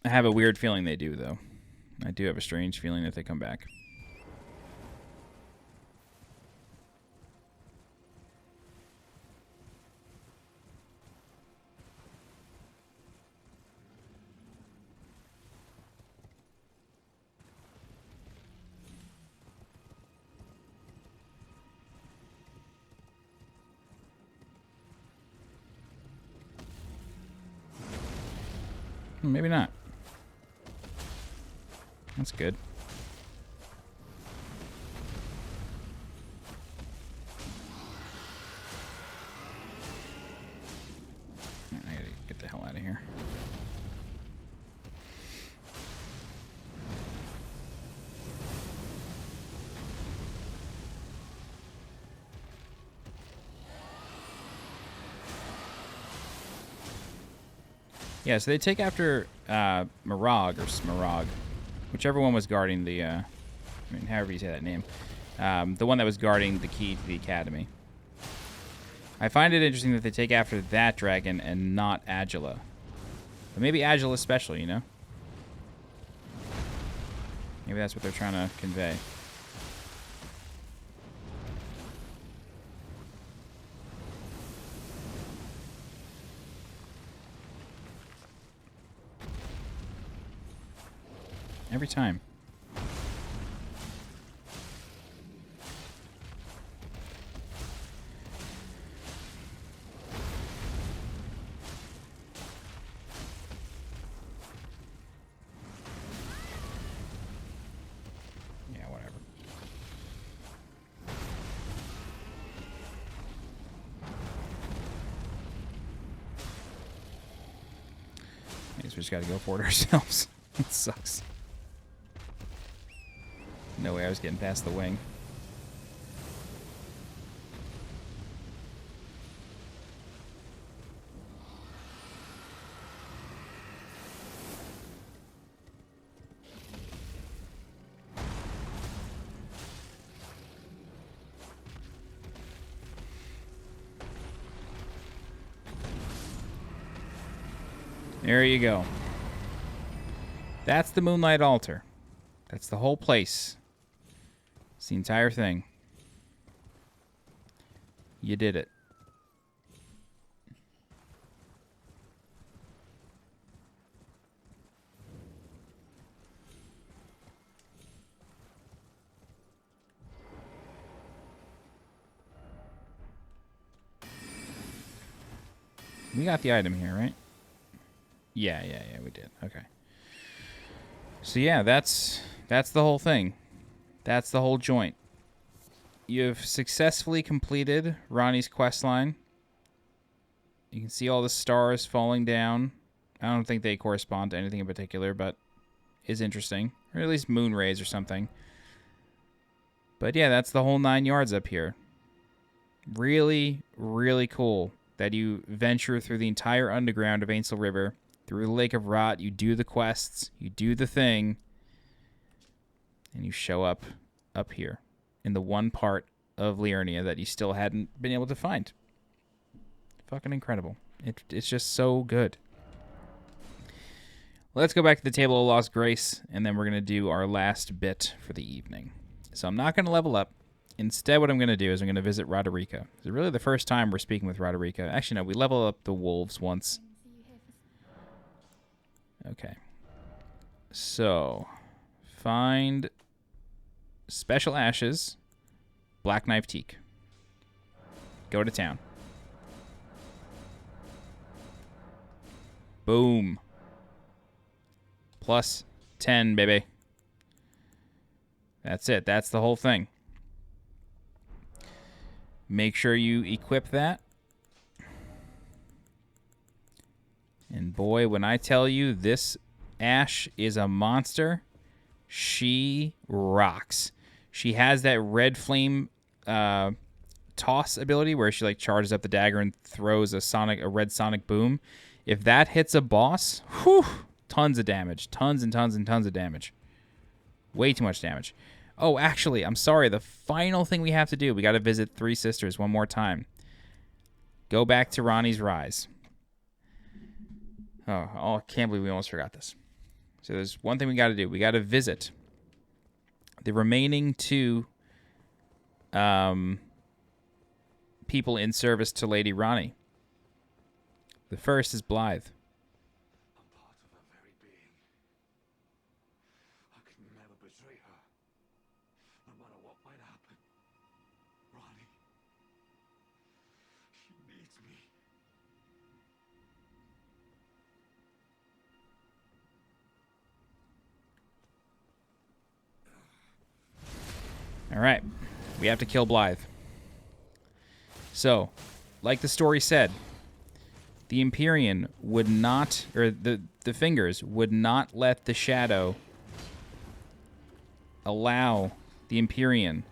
I have a weird feeling they do, though. I do have a strange feeling that they come back. Maybe not. That's good. I gotta get the hell out of here. Yeah, so they take after Mirag or Smarag, whichever one was guarding the, I mean, however you say that name, the one that was guarding the key to the academy. I find it interesting that they take after that dragon and not Adula. But maybe Adula's special, you know? Maybe that's what they're trying to convey. Every time. Yeah, whatever. I guess we just gotta go for it ourselves. It sucks. No way I was getting past the wing. There you go. That's the Moonlight altar. That's the whole place. It's the entire thing. You did it. We got the item here, right? Yeah, we did. Okay. So yeah, that's the whole thing. That's the whole joint. You've successfully completed Ranni's questline. You can see all the stars falling down. I don't think they correspond to anything in particular, but is interesting. Or at least moon rays or something. But yeah, that's the whole 9 yards up here. Really, really cool that you venture through the entire underground of Ainsel River, through the Lake of Rot, you do the quests, you do the thing, and you show up here in the one part of Liurnia that you still hadn't been able to find. Fucking incredible. It's just so good. Let's go back to the Table of Lost Grace, and then we're going to do our last bit for the evening. So I'm not going to level up. Instead, what I'm going to do is I'm going to visit Roderica. It's really the first time we're speaking with Roderica. Actually, no, we level up the wolves once. Okay. So, find Special Ashes, Black Knife Teak. Go to town. Boom. Plus 10, baby. That's it. That's the whole thing. Make sure you equip that. And boy, when I tell you this Ash is a monster, she rocks. She has that red flame toss ability where she like charges up the dagger and throws a red sonic boom. If that hits a boss, whew, tons of damage. Tons and tons and tons of damage. Way too much damage. Oh, actually, I'm sorry. The final thing we have to do, we got to visit Three Sisters one more time. Go back to Ranni's Rise. Oh, I can't believe we almost forgot this. So there's one thing we got to do. We got to visit the remaining two people in service to Lady Ranni. The first is Blaidd. I'm part of her very being. I could never betray her, no matter what might happen. Ranni, she needs me. All right. We have to kill Blaidd. So, like the story said, the Empyrean would not, or the Fingers would not let the Shadow allow the Empyrean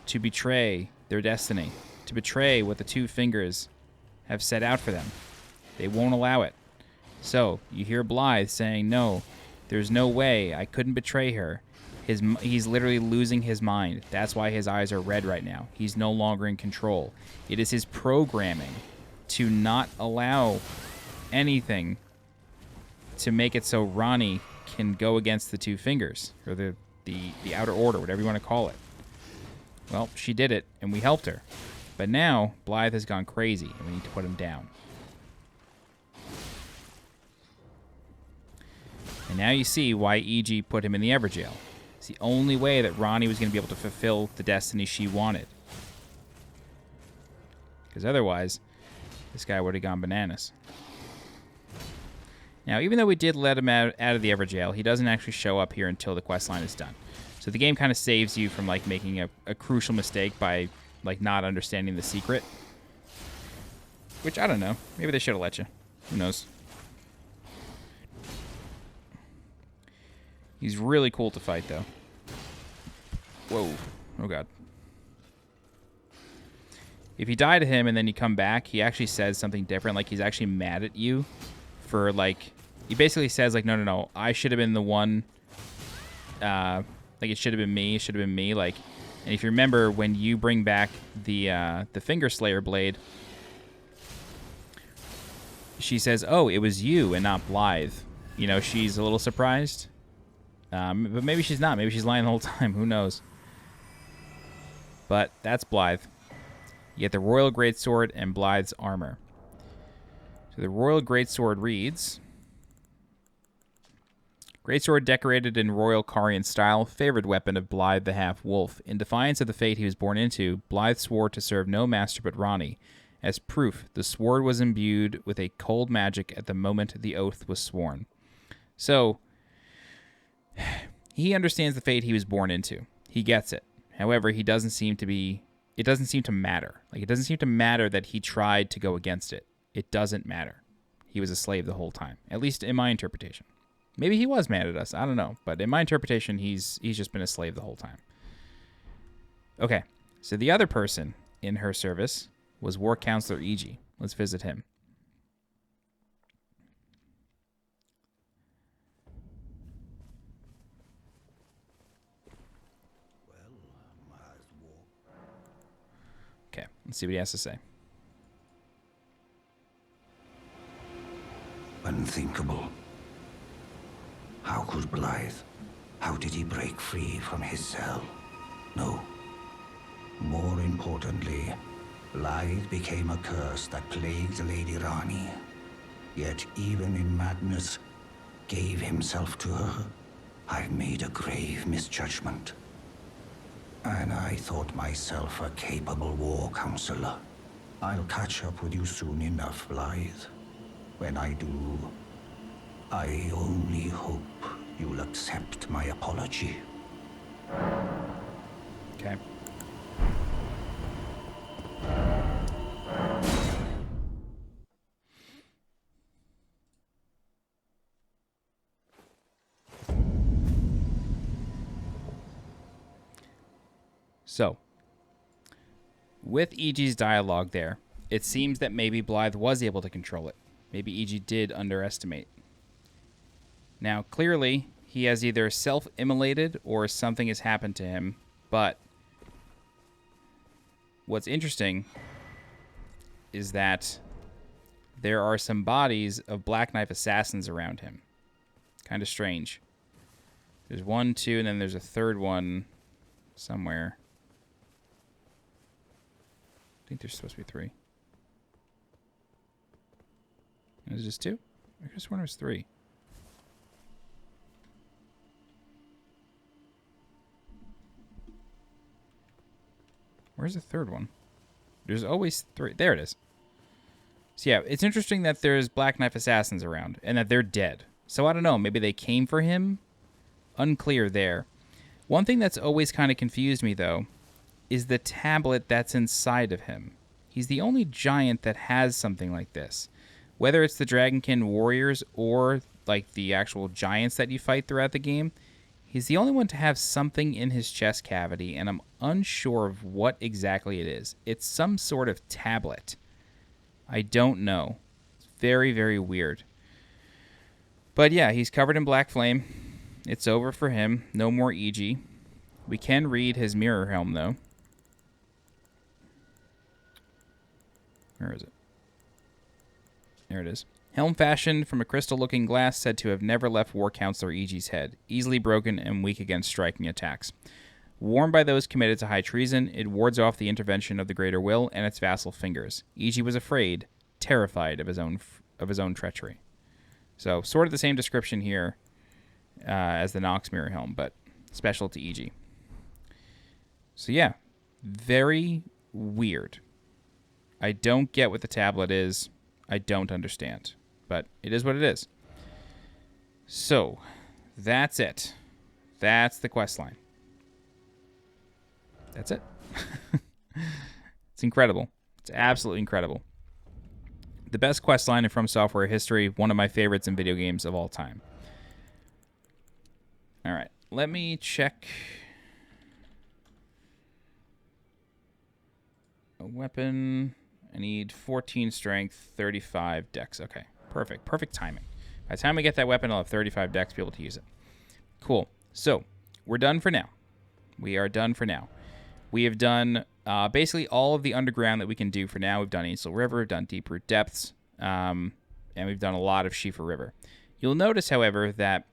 to betray their destiny, to betray what the two Fingers have set out for them. They won't allow it. So, you hear Blaidd saying, no, there's no way, I couldn't betray her. He's literally losing his mind. That's why his eyes are red right now. He's no longer in control. It is his programming to not allow anything to make it so Ranni can go against the two Fingers, or the Outer Order, whatever you want to call it. Well, she did it, and we helped her. But now, Blaidd has gone crazy, and we need to put him down. And now you see why E.G. put him in the Everjail. It's the only way that Ranni was going to be able to fulfill the destiny she wanted. Because otherwise, this guy would have gone bananas. Now, even though we did let him out of the Everjail, he doesn't actually show up here until the questline is done. So the game kind of saves you from like making a crucial mistake by like not understanding the secret. Which, I don't know. Maybe they should have let you. Who knows? He's really cool to fight, though. Whoa. Oh, God. If you die to him and then you come back, he actually says something different. Like, he's actually mad at you for, like... He basically says, like, no, no, no. I should have been the one... like, it should have been me. It should have been me. Like, and if you remember, when you bring back the Finger Slayer blade, she says, oh, it was you and not Blaidd. You know, she's a little surprised. But maybe she's not. Maybe she's lying the whole time. Who knows? But that's Blaidd. You get the Royal Greatsword and Blaidd's armor. So the Royal Greatsword reads... Greatsword decorated in Royal Carian style, favored weapon of Blaidd the Half-Wolf. In defiance of the fate he was born into, Blaidd swore to serve no master but Ranni. As proof, the sword was imbued with a cold magic at the moment the oath was sworn. So... he understands the fate he was born into. He gets it. However, he doesn't seem to be... It doesn't seem to matter. Like, it doesn't seem to matter that he tried to go against it. It doesn't matter. He was a slave the whole time. At least in my interpretation. Maybe he was mad at us. I don't know. But in my interpretation, he's just been a slave the whole time. Okay. So the other person in her service was War Counselor E.G. Let's visit him. Okay, let's see what he has to say. Unthinkable. How could Blaidd? How did he break free from his cell? No. More importantly, Blaidd became a curse that plagued Lady Ranni. Yet even in madness, gave himself to her. I made a grave misjudgment. And I thought myself a capable war counselor. I'll catch up with you soon enough, Blaidd. When I do, I only hope you'll accept my apology. Okay. So, with E.G.'s dialogue there, it seems that maybe Blaidd was able to control it. Maybe E.G. did underestimate. Now, clearly, he has either self-immolated or something has happened to him, but what's interesting is that there are some bodies of Black Knife assassins around him. Kind of strange. There's 1, 2, and then there's a third one somewhere. I think there's supposed to be 3. Is this 2? I just wonder if it's 3. Where's the third one? There's always 3. There it is. So yeah, it's interesting that there's Black Knife assassins around and that they're dead. So I don't know. Maybe they came for him? Unclear there. One thing that's always kind of confused me, though, is the tablet that's inside of him. He's the only giant that has something like this. Whether it's the Dragonkin warriors or like the actual giants that you fight throughout the game, he's the only one to have something in his chest cavity, and I'm unsure of what exactly it is. It's some sort of tablet. I don't know. It's very, very weird. But yeah, he's covered in black flame. It's over for him. No more EG. We can read his mirror helm, though. Where is it? There it is. Helm fashioned from a crystal-looking glass said to have never left War Counselor EG's head. Easily broken and weak against striking attacks. Worn by those committed to high treason, it wards off the intervention of the Greater Will and its vassal fingers. EG was afraid, terrified of his own treachery. So, sort of the same description here as the Nox Mirror Helm, but special to EG. So yeah, very weird. I don't get what the tablet is. I don't understand. But it is what it is. So, that's it. That's the quest line. That's it. It's incredible. It's absolutely incredible. The best quest line in From Software history, one of my favorites in video games of all time. All right, let me check a weapon. I need 14 strength, 35 dex. Okay, perfect. Perfect timing. By the time we get that weapon, I'll have 35 dex to be able to use it. Cool. So, we're done for now. We are done for now. We have done basically all of the underground that we can do for now. We've done Ainsel River, we've done Deep Root Depths, and we've done a lot of Shifa River. You'll notice, however, that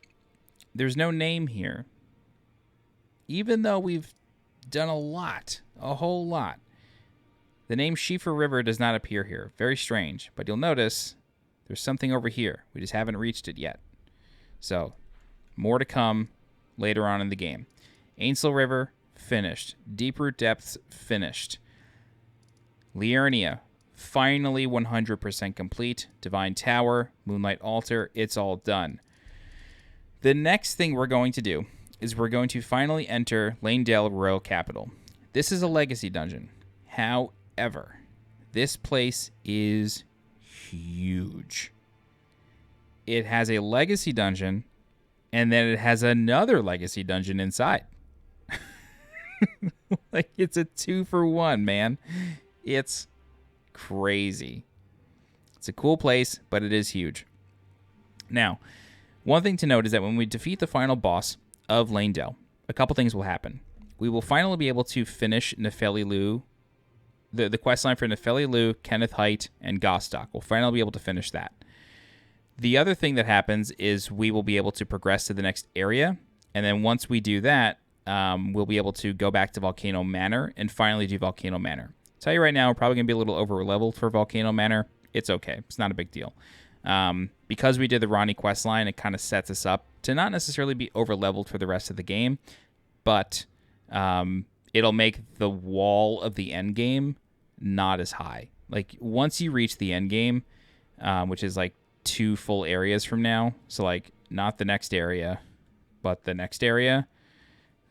there's no name here. Even though we've done a lot, a whole lot, the name Shifa River does not appear here. Very strange. But you'll notice there's something over here. We just haven't reached it yet. So, more to come later on in the game. Ainsel River, finished. Deep Root Depths, finished. Liurnia, finally 100% complete. Divine Tower, Moonlight Altar, it's all done. The next thing we're going to do is we're going to finally enter Lanedale Royal Capital. This is a legacy dungeon. However, this place is huge. It has a legacy dungeon, and then it has another legacy dungeon inside. Like, it's a 2-for-1, man. It's crazy. It's a cool place, but it is huge. Now, one thing to note is that when we defeat the final boss of Lanedale, a couple things will happen. We will finally be able to finish Nefeli Lu, the quest line for Nefeli Lu, Kenneth Height, and Gostock. We'll finally be able to finish that. The other thing that happens is we will be able to progress to the next area, and then once we do that, we'll be able to go back to Volcano Manor and finally do Volcano Manor. I'll tell you right now, we're probably going to be a little over-leveled for Volcano Manor. It's okay. It's not a big deal. Because we did the Ranni quest line, it kind of sets us up to not necessarily be over-leveled for the rest of the game, but it'll make the wall of the end game not as high. Like, once you reach the end game, which is like 2 full areas from now, so like not the next area, but the next area,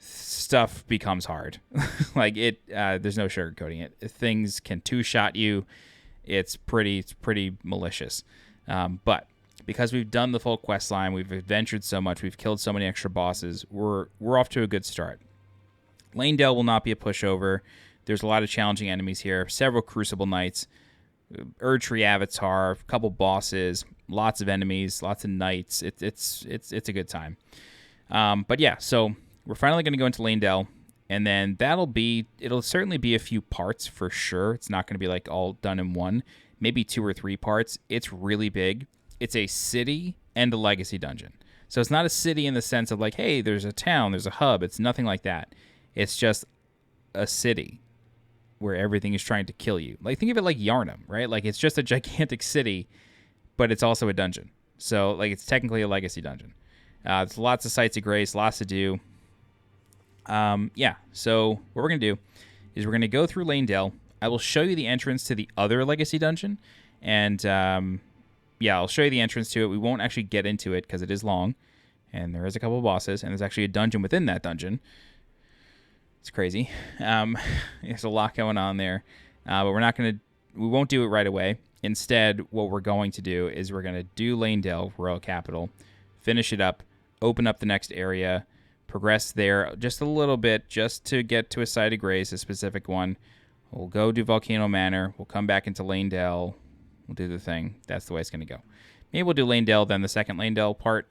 stuff becomes hard. Like, there's no sugarcoating it. Things can 2-shot you. It's pretty malicious. But because we've done the full quest line, we've adventured so much, we've killed so many extra bosses, we're off to a good start. Lanedale will not be a pushover. There's a lot of challenging enemies here, several Crucible Knights, Erdtree Avatar, a couple bosses, lots of enemies, lots of knights. It's a good time. But yeah, so we're finally going to go into Lanedale, and then it'll certainly be a few parts for sure. It's not going to be like all done in one, maybe 2 or 3 parts. It's really big. It's a city and a legacy dungeon. So it's not a city in the sense of like, hey, there's a town, there's a hub. It's nothing like that. It's just a city where everything is trying to kill you. Like, think of it like Yharnam, right? Like, it's just a gigantic city, but it's also a dungeon. So, like, it's technically a legacy dungeon. There's lots of sites of grace, lots to do. Yeah, so what we're going to do is we're going to go through Lanedale. I will show you the entrance to the other legacy dungeon, and yeah, I'll show you the entrance to it. We won't actually get into it because it is long, and there is a couple of bosses, and there's actually a dungeon within that dungeon. It's crazy. There's a lot going on there, but we won't do it right away. Instead, what we're going to do is we're going to do Lanedale, Royal Capital, finish it up, open up the next area, progress there just a little bit, just to get to a site of grace, a specific one. We'll go do Volcano Manor. We'll come back into Lanedale. We'll do the thing. That's the way it's going to go. Maybe we'll do Lanedale, then the second Lanedale part.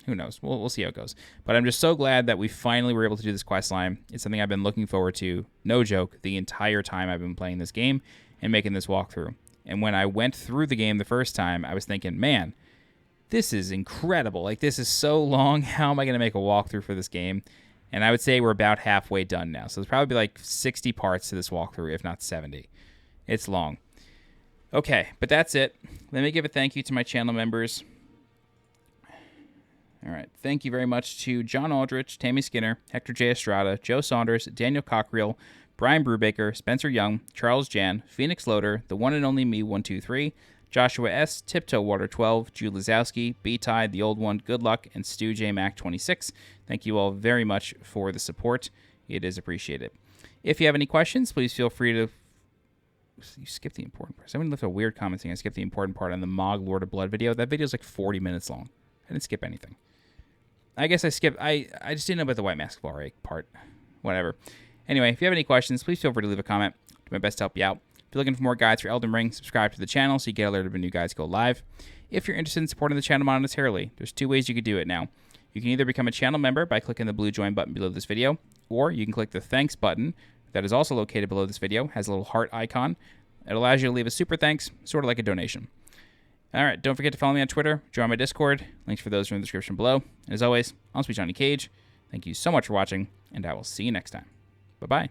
Who knows? We'll see how it goes. But I'm just so glad that we finally were able to do this quest line. It's something I've been looking forward to, no joke, the entire time I've been playing this game and making this walkthrough. And when I went through the game the first time, I was thinking, man, this is incredible. Like, this is so long. How am I going to make a walkthrough for this game? And I would say we're about halfway done now. So there's probably like 60 parts to this walkthrough, if not 70. It's long. Okay, but that's it. Let me give a thank you to my channel members. All right. Thank you very much to John Aldrich, Tammy Skinner, Hector J. Estrada, Joe Saunders, Daniel Cockriel, Brian Brubaker, Spencer Young, Charles Jan, Phoenix Loader, the one and only me123, Joshua S., Tiptoe Water 12, Jude Lazowski, B-Tide, the old one, Good Luck, and Stu J. Mac 26. Thank you all very much for the support. It is appreciated. If you have any questions, please feel free to... You skipped the important part. Someone left a weird comment saying I skipped the important part on the Mog Lord of Blood video. That video is like 40 minutes long. I didn't skip anything. I guess I skipped... I just didn't know about the White Mask Bar part. Whatever. Anyway, if you have any questions, please feel free to leave a comment. I'll do my best to help you out. If you're looking for more guides for Elden Ring, subscribe to the channel so you get alerted when new guides go live. If you're interested in supporting the channel monetarily, there's two ways you could do it now. You can either become a channel member by clicking the blue join button below this video, or you can click the thanks button that is also located below this video, has a little heart icon. It allows you to leave a super thanks, sort of like a donation. All right, don't forget to follow me on Twitter, join my Discord. Links for those are in the description below. And as always, I'm SweetJohnnyCage. Thank you so much for watching, and I will see you next time. Bye-bye.